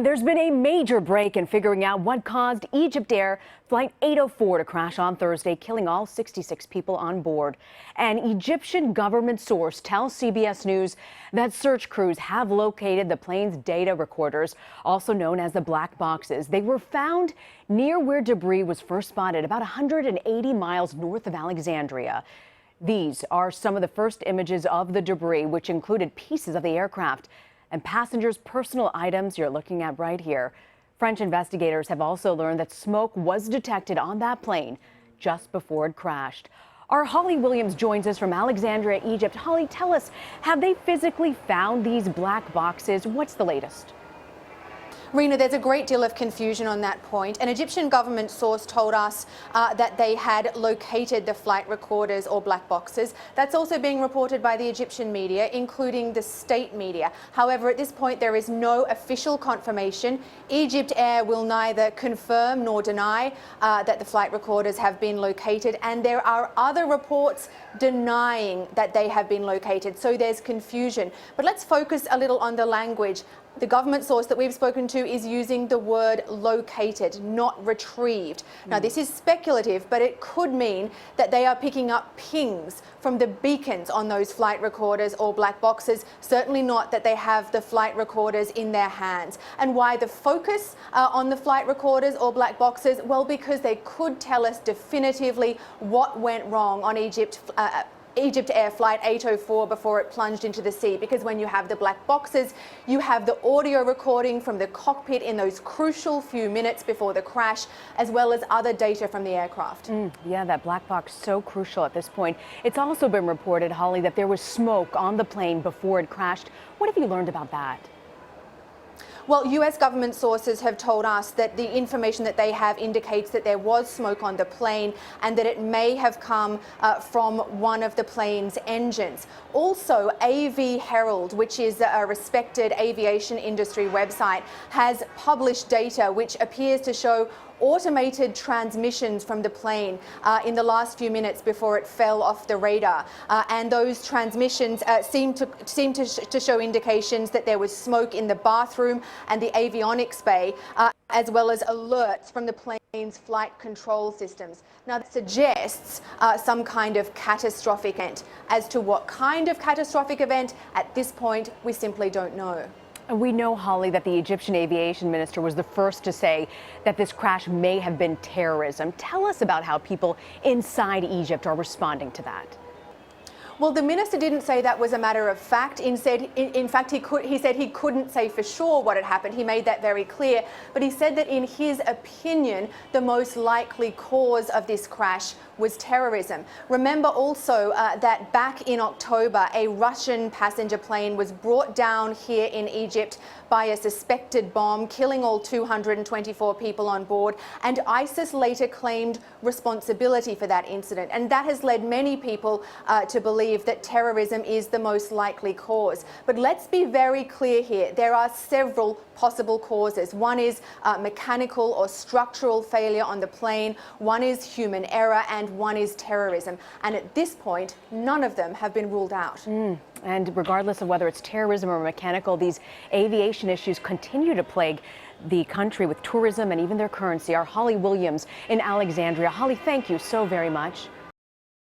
And there's been a major break in figuring out what caused EgyptAir Flight 804 to crash on Thursday, killing all 66 people on board. An Egyptian government source tells CBS News that search crews have located the plane's data recorders, also known as the black boxes. They were found near where debris was first spotted, about 180 miles north of Alexandria. These are some of the first images of the debris, which included pieces of the aircraft and passengers' personal items you're looking at right here. French investigators have also learned that smoke was detected on that plane just before it crashed. Our Holly Williams joins us from Alexandria, Egypt. Holly, tell us, have they physically found these black boxes? What's the latest? Rena, there's a great deal of confusion on that point. An Egyptian government source told us that they had located the flight recorders or black boxes. That's also being reported by the Egyptian media, including the state media. However, at this point, there is no official confirmation. EgyptAir will neither confirm nor deny that the flight recorders have been located, and there are other reports denying that they have been located. So there's confusion. But let's focus a little on the language. The government source that we've spoken to is using the word located, not retrieved. Now, this is speculative, but it could mean that they are picking up pings from the beacons on those flight recorders or black boxes, certainly not that they have the flight recorders in their hands. And why the focus on the flight recorders or black boxes? Well, because they could tell us definitively what went wrong on EgyptAir Flight 804 before it plunged into the sea, because when you have the black boxes, you have the audio recording from the cockpit in those crucial few minutes before the crash, as well as other data from the aircraft. Yeah, that black box so crucial at this point. It's also been reported, Holly, that there was smoke on the plane before it crashed. What have you learned about that? Well, U.S. government sources have told us that the information that they have indicates that there was smoke on the plane and that it may have come from one of the plane's engines. Also, AV Herald, which is a respected aviation industry website, has published data which appears to show automated transmissions from the plane in the last few minutes before it fell off the radar. And those transmissions seem to show indications that there was smoke in the bathroom and the avionics bay, as well as alerts from the plane's flight control systems. Now, that suggests some kind of catastrophic event. As to what kind of catastrophic event, at this point, we simply don't know. And we know, Holly, that the Egyptian aviation minister was the first to say that this crash may have been terrorism. Tell us about how people inside Egypt are responding to that. Well, the minister didn't say that was a matter of fact. In fact, he said he couldn't say for sure what had happened. He made that very clear. But he said that in his opinion, the most likely cause of this crash was terrorism. Remember also that back in October, a Russian passenger plane was brought down here in Egypt by a suspected bomb, killing all 224 people on board. And ISIS later claimed responsibility for that incident. And that has led many people to believe that terrorism is the most likely cause. But let's be very clear here. There are several possible causes. One is mechanical or structural failure on the plane. One is human error, and one is terrorism. And at this point, none of them have been ruled out. And regardless of whether it's terrorism or mechanical, these aviation issues continue to plague the country with tourism and even their currency. Our Holly Williams in Alexandria. Holly, thank you so very much.